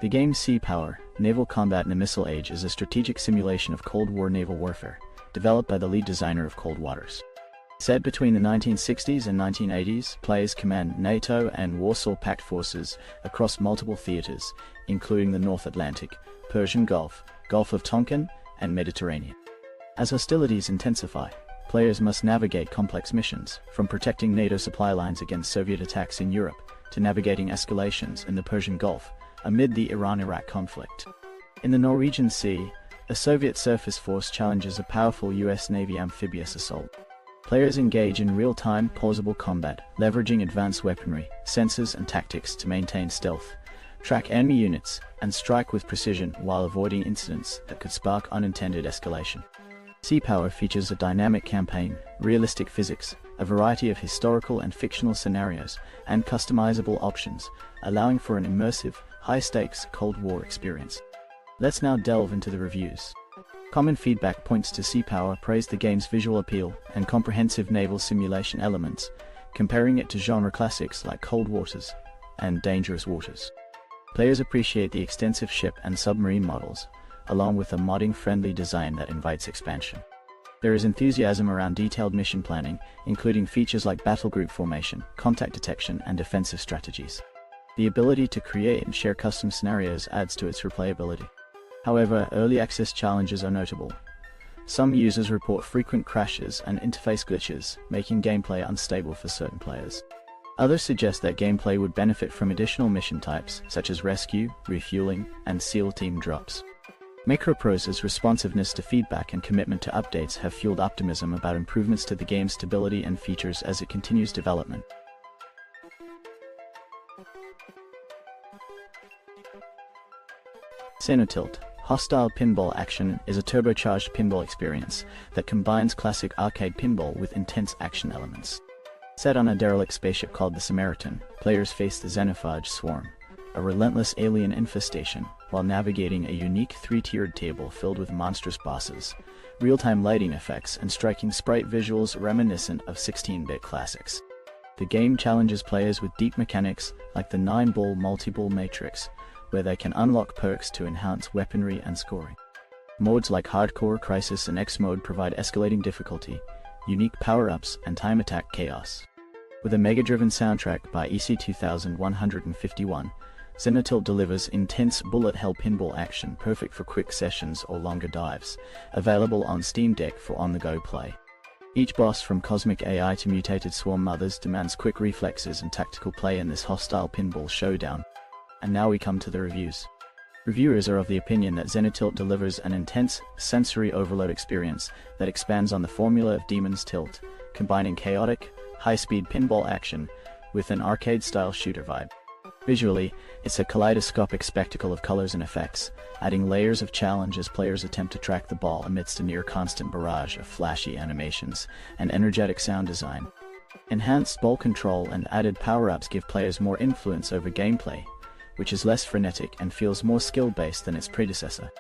The game's Sea Power, Naval Combat in the Missile Age is a strategic simulation of Cold War naval warfare, developed by the lead designer of Cold Waters. Set between the 1960s and 1980s, players command NATO and Warsaw Pact forces across multiple theaters, including the North Atlantic, Persian Gulf, Gulf of Tonkin, and Mediterranean. As hostilities intensify, players must navigate complex missions, from protecting NATO supply lines against Soviet attacks in Europe, to navigating escalations in the Persian Gulf, amid the Iran-Iraq conflict. In the Norwegian Sea, a Soviet surface force challenges a powerful US Navy amphibious assault. Players engage in real-time, pausable combat, leveraging advanced weaponry, sensors and tactics to maintain stealth, track enemy units, and strike with precision while avoiding incidents that could spark unintended escalation. Sea Power features a dynamic campaign, realistic physics, a variety of historical and fictional scenarios, and customizable options, allowing for an immersive, high-stakes Cold War experience. Let's now delve into the reviews. Common feedback points to Sea Power praised the game's visual appeal and comprehensive naval simulation elements, comparing it to genre classics like Cold Waters and Dangerous Waters. Players appreciate the extensive ship and submarine models, along with a modding-friendly design that invites expansion. There is enthusiasm around detailed mission planning, including features like battle group formation, contact detection, and defensive strategies. The ability to create and share custom scenarios adds to its replayability. However, early access challenges are notable. Some users report frequent crashes and interface glitches, making gameplay unstable for certain players. Others suggest that gameplay would benefit from additional mission types, such as rescue, refueling, and SEAL team drops. Microprose's responsiveness to feedback and commitment to updates have fueled optimism about improvements to the game's stability and features as it continues development. XENOTILT, Hostile Pinball Action is a turbocharged pinball experience that combines classic arcade pinball with intense action elements. Set on a derelict spaceship called the Samaritan, players face the Xenophage Swarm, a relentless alien infestation, while navigating a unique three-tiered table filled with monstrous bosses, real-time lighting effects, and striking sprite visuals reminiscent of 16-bit classics. The game challenges players with deep mechanics like the 9-ball multi-ball matrix, where they can unlock perks to enhance weaponry and scoring. Modes like Hardcore, Crisis, and X-Mode provide escalating difficulty, unique power-ups, and time attack chaos. With a mega-driven soundtrack by EC2151, XENOTILT delivers intense bullet hell pinball action perfect for quick sessions or longer dives, available on Steam Deck for on-the-go play. Each boss, from cosmic AI to mutated swarm mothers, demands quick reflexes and tactical play in this hostile pinball showdown. And now we come to the reviews. Reviewers are of the opinion that XENOTILT delivers an intense, sensory overload experience that expands on the formula of Demon's Tilt, combining chaotic, high-speed pinball action with an arcade-style shooter vibe. Visually, it's a kaleidoscopic spectacle of colors and effects, adding layers of challenge as players attempt to track the ball amidst a near-constant barrage of flashy animations and energetic sound design. Enhanced ball control and added power-ups give players more influence over gameplay, which is less frenetic and feels more skill-based than its predecessor.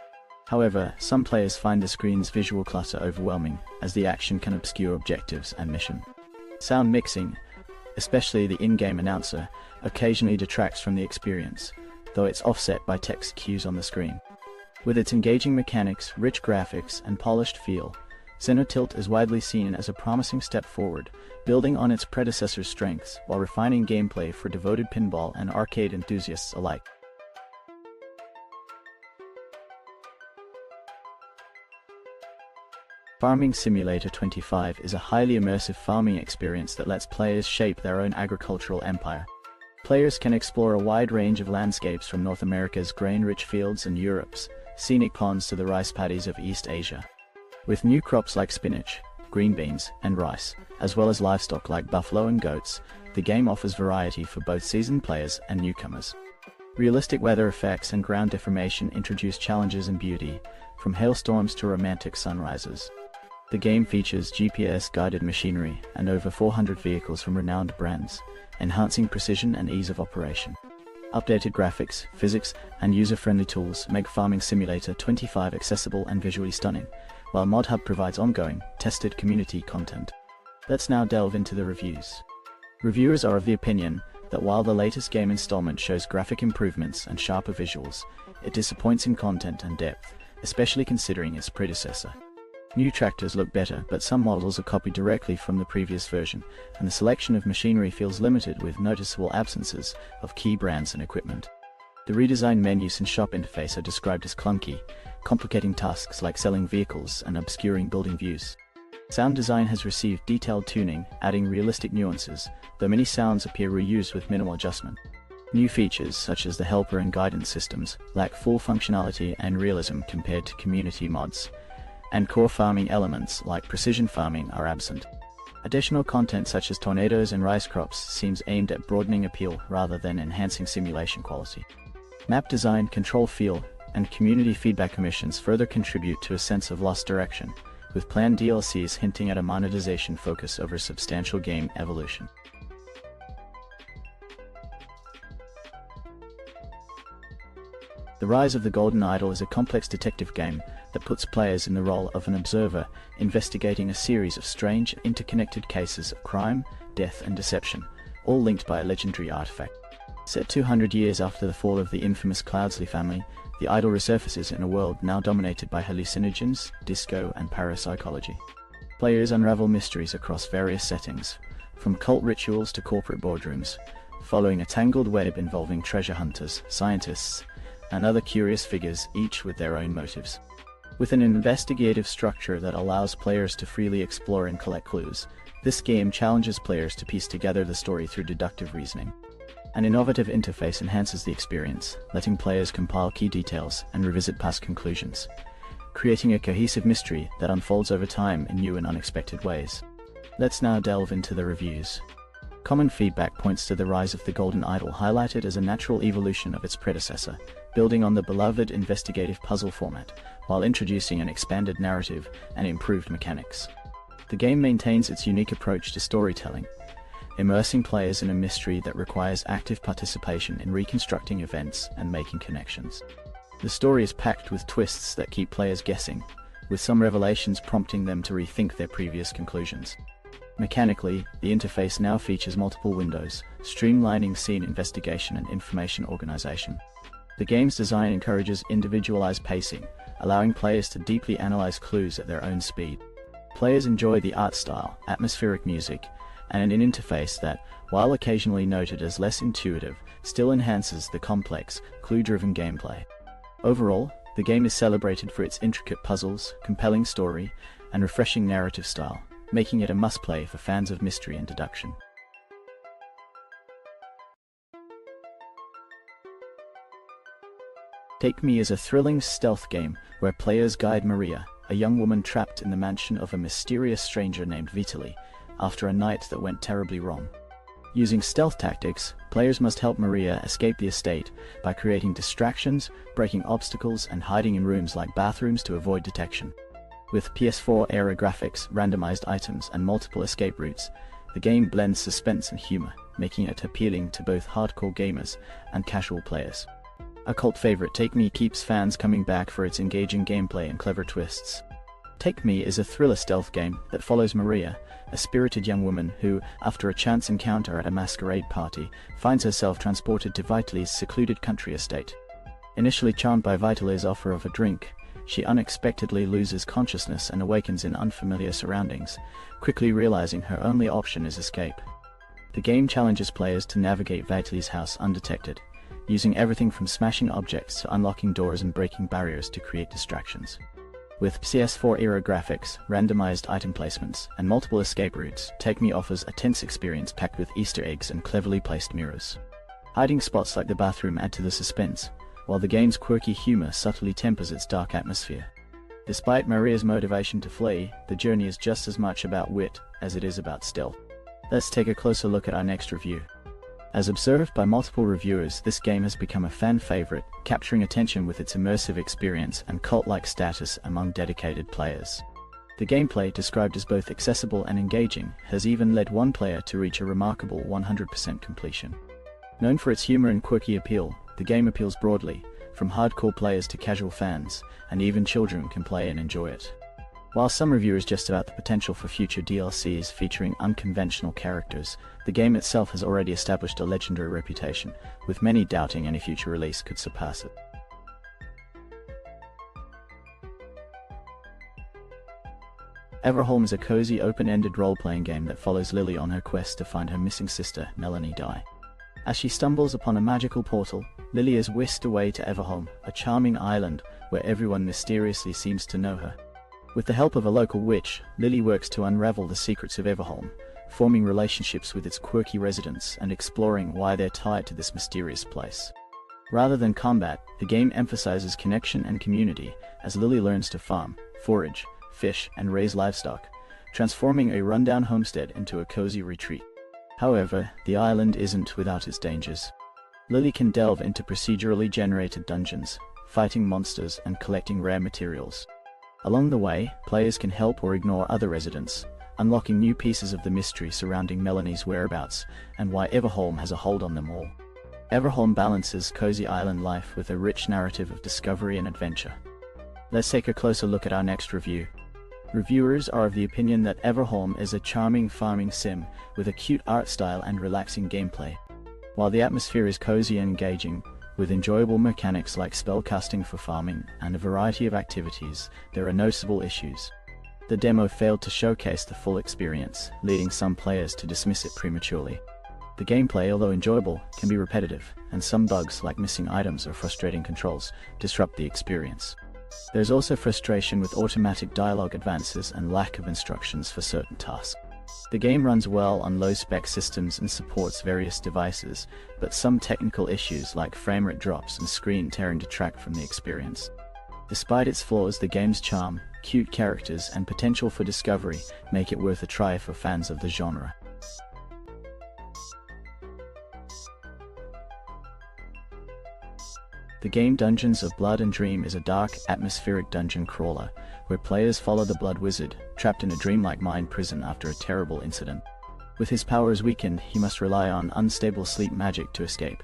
However, some players find the screen's visual clutter overwhelming, as the action can obscure objectives and mission. Sound mixing, especially the in-game announcer, occasionally detracts from the experience, though it's offset by text cues on the screen. With its engaging mechanics, rich graphics, and polished feel, XENOTILT is widely seen as a promising step forward, building on its predecessor's strengths while refining gameplay for devoted pinball and arcade enthusiasts alike. Farming Simulator 25 is a highly immersive farming experience that lets players shape their own agricultural empire. Players can explore a wide range of landscapes, from North America's grain-rich fields and Europe's scenic ponds to the rice paddies of East Asia. With new crops like spinach, green beans, and rice, as well as livestock like buffalo and goats, the game offers variety for both seasoned players and newcomers. Realistic weather effects and ground deformation introduce challenges and beauty, from hailstorms to romantic sunrises. The game features GPS-guided machinery and over 400 vehicles from renowned brands, enhancing precision and ease of operation. Updated graphics, physics, and user-friendly tools make Farming Simulator 25 accessible and visually stunning, while ModHub provides ongoing, tested community content. Let's now delve into the reviews. Reviewers are of the opinion that while the latest game installment shows graphic improvements and sharper visuals, it disappoints in content and depth, especially considering its predecessor. New tractors look better, but some models are copied directly from the previous version, and the selection of machinery feels limited with noticeable absences of key brands and equipment. The redesigned menus and shop interface are described as clunky, complicating tasks like selling vehicles and obscuring building views. Sound design has received detailed tuning, adding realistic nuances, though many sounds appear reused with minimal adjustment. New features, such as the helper and guidance systems, lack full functionality and realism compared to community mods, and core farming elements like precision farming are absent. Additional content such as tornadoes and rice crops seems aimed at broadening appeal rather than enhancing simulation quality. Map design, control feel, and community feedback omissions further contribute to a sense of lost direction, with planned DLCs hinting at a monetization focus over substantial game evolution. The Rise of the Golden Idol is a complex detective game that puts players in the role of an observer, investigating a series of strange, interconnected cases of crime, death, and deception, all linked by a legendary artifact. Set 200 years after the fall of the infamous Cloudsley family, the idol resurfaces in a world now dominated by hallucinogens, disco, and parapsychology. Players unravel mysteries across various settings, from cult rituals to corporate boardrooms, following a tangled web involving treasure hunters, scientists, and other curious figures, each with their own motives. With an investigative structure that allows players to freely explore and collect clues, this game challenges players to piece together the story through deductive reasoning. An innovative interface enhances the experience, letting players compile key details and revisit past conclusions, creating a cohesive mystery that unfolds over time in new and unexpected ways. Let's now delve into the reviews. Common feedback points to the Rise of the Golden Idol highlighted as a natural evolution of its predecessor, building on the beloved investigative puzzle format, while introducing an expanded narrative and improved mechanics. The game maintains its unique approach to storytelling, immersing players in a mystery that requires active participation in reconstructing events and making connections. The story is packed with twists that keep players guessing, with some revelations prompting them to rethink their previous conclusions. Mechanically, the interface now features multiple windows, streamlining scene investigation and information organization. The game's design encourages individualized pacing, allowing players to deeply analyze clues at their own speed. Players enjoy the art style, atmospheric music, and an interface that, while occasionally noted as less intuitive, still enhances the complex, clue-driven gameplay. Overall, the game is celebrated for its intricate puzzles, compelling story, and refreshing narrative style, making it a must-play for fans of mystery and deduction. Take Me is a thrilling stealth game where players guide Maria, a young woman trapped in the mansion of a mysterious stranger named Vitaly, after a night that went terribly wrong. Using stealth tactics, players must help Maria escape the estate by creating distractions, breaking obstacles, and hiding in rooms like bathrooms to avoid detection. With PS4-era graphics, randomized items, and multiple escape routes, the game blends suspense and humor, making it appealing to both hardcore gamers and casual players. A cult favorite, Take Me keeps fans coming back for its engaging gameplay and clever twists. Take Me is a thriller stealth game that follows Maria, a spirited young woman who, after a chance encounter at a masquerade party, finds herself transported to Vitaly's secluded country estate. Initially charmed by Vitaly's offer of a drink, she unexpectedly loses consciousness and awakens in unfamiliar surroundings, quickly realizing her only option is escape. The game challenges players to navigate Vitaly's house undetected, using everything from smashing objects to unlocking doors and breaking barriers to create distractions. With PS4-era graphics, randomized item placements, and multiple escape routes, Take Me offers a tense experience packed with Easter eggs and cleverly placed mirrors. Hiding spots like the bathroom add to the suspense, while the game's quirky humor subtly tempers its dark atmosphere. Despite Maria's motivation to flee, the journey is just as much about wit as it is about stealth. Let's take a closer look at our next review. As observed by multiple reviewers, this game has become a fan favorite, capturing attention with its immersive experience and cult-like status among dedicated players. The gameplay, described as both accessible and engaging, has even led one player to reach a remarkable 100% completion. Known for its humor and quirky appeal, the game appeals broadly, from hardcore players to casual fans, and even children can play and enjoy it. While some reviewers jest about the potential for future DLCs featuring unconventional characters, the game itself has already established a legendary reputation, with many doubting any future release could surpass it. Everholm is a cozy, open-ended role-playing game that follows Lily on her quest to find her missing sister, Melanie Dye. As she stumbles upon a magical portal, Lily is whisked away to Everholm, a charming island where everyone mysteriously seems to know her. With the help of a local witch, Lily works to unravel the secrets of Everholm, forming relationships with its quirky residents and exploring why they're tied to this mysterious place. Rather than combat, the game emphasizes connection and community as Lily learns to farm, forage, fish, and raise livestock, transforming a rundown homestead into a cozy retreat. However, the island isn't without its dangers. Lily can delve into procedurally generated dungeons, fighting monsters and collecting rare materials. Along the way, players can help or ignore other residents, unlocking new pieces of the mystery surrounding Melanie's whereabouts and why Everholm has a hold on them all. Everholm balances cozy island life with a rich narrative of discovery and adventure. Let's take a closer look at our next review. Reviewers are of the opinion that Everholm is a charming farming sim with a cute art style and relaxing gameplay. While the atmosphere is cozy and engaging, with enjoyable mechanics like spellcasting for farming and a variety of activities, there are noticeable issues. The demo failed to showcase the full experience, leading some players to dismiss it prematurely. The gameplay, although enjoyable, can be repetitive, and some bugs like missing items or frustrating controls disrupt the experience. There's also frustration with automatic dialogue advances and lack of instructions for certain tasks. The game runs well on low-spec systems and supports various devices, but some technical issues like framerate drops and screen tearing detract from the experience. Despite its flaws, the game's charm, cute characters, and potential for discovery make it worth a try for fans of the genre. The game Dungeons of Blood and Dream is a dark, atmospheric dungeon crawler, where players follow the Blood Wizard, trapped in a dreamlike mind prison after a terrible incident. With his powers weakened, he must rely on unstable sleep magic to escape.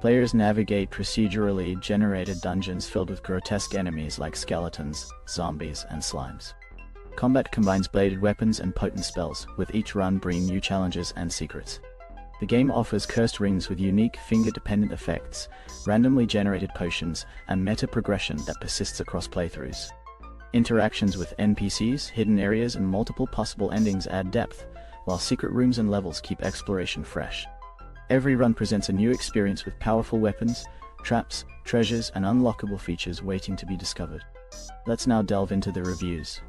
Players navigate procedurally generated dungeons filled with grotesque enemies like skeletons, zombies, and slimes. Combat combines bladed weapons and potent spells, with each run bringing new challenges and secrets. The game offers cursed rings with unique finger-dependent effects, randomly generated potions, and meta-progression that persists across playthroughs. Interactions with NPCs, hidden areas, and multiple possible endings add depth, while secret rooms and levels keep exploration fresh. Every run presents a new experience with powerful weapons, traps, treasures, and unlockable features waiting to be discovered. Let's now delve into the reviews.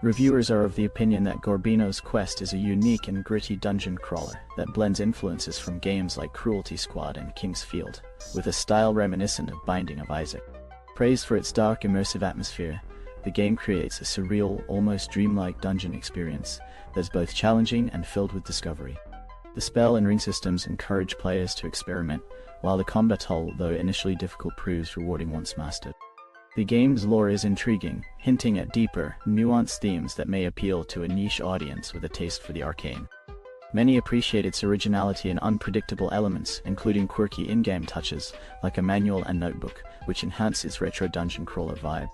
Reviewers are of the opinion that Gorbino's Quest is a unique and gritty dungeon crawler that blends influences from games like Cruelty Squad and King's Field, with a style reminiscent of Binding of Isaac. Praised for its dark, immersive atmosphere, the game creates a surreal, almost dreamlike dungeon experience that's both challenging and filled with discovery. The spell and ring systems encourage players to experiment, while the combat, though initially difficult, proves rewarding once mastered. The game's lore is intriguing, hinting at deeper, nuanced themes that may appeal to a niche audience with a taste for the arcane. Many appreciate its originality and unpredictable elements, including quirky in-game touches, like a manual and notebook, which enhance its retro dungeon crawler vibe.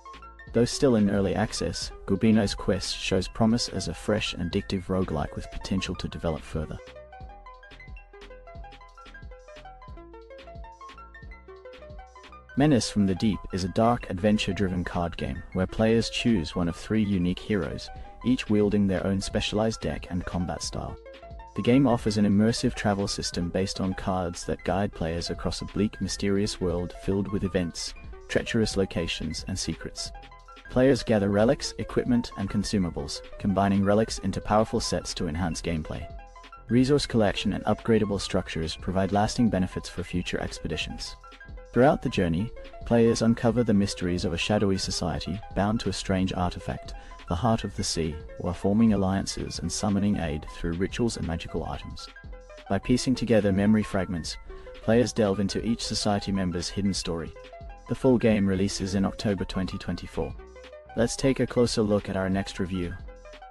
Though still in early access, Gorbino's Quest shows promise as a fresh and addictive roguelike with potential to develop further. Menace from the Deep is a dark, adventure-driven card game where players choose one of 3 unique heroes, each wielding their own specialized deck and combat style. The game offers an immersive travel system based on cards that guide players across a bleak, mysterious world filled with events, treacherous locations, and secrets. Players gather relics, equipment, and consumables, combining relics into powerful sets to enhance gameplay. Resource collection and upgradable structures provide lasting benefits for future expeditions. Throughout the journey, players uncover the mysteries of a shadowy society bound to a strange artifact, the Heart of the Sea, while forming alliances and summoning aid through rituals and magical items. By piecing together memory fragments, players delve into each society member's hidden story. The full game releases in October 2024. Let's take a closer look at our next review.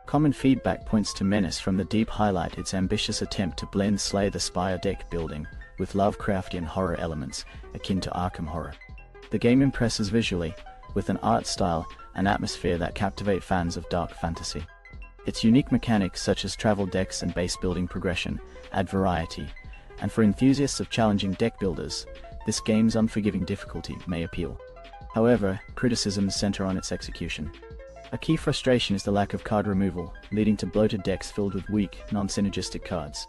Common feedback points to Menace from the Deep highlight its ambitious attempt to blend Slay the Spire deck building with Lovecraftian horror elements akin to Arkham horror. The game impresses visually, with an art style an atmosphere that captivate fans of dark fantasy. Its unique mechanics such as travel decks and base building progression add variety, and for enthusiasts of challenging deck builders, this game's unforgiving difficulty may appeal. However, criticisms center on its execution. A key frustration is the lack of card removal, leading to bloated decks filled with weak, non-synergistic cards.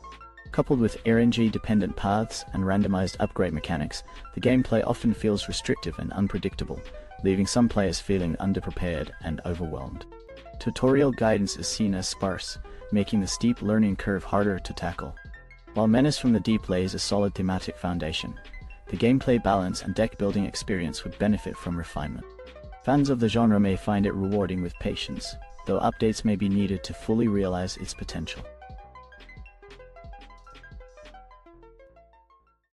Coupled with RNG-dependent paths and randomized upgrade mechanics, the gameplay often feels restrictive and unpredictable, leaving some players feeling underprepared and overwhelmed. Tutorial guidance is seen as sparse, making the steep learning curve harder to tackle. While Menace from the Deep lays a solid thematic foundation, the gameplay balance and deck building experience would benefit from refinement. Fans of the genre may find it rewarding with patience, though updates may be needed to fully realize its potential.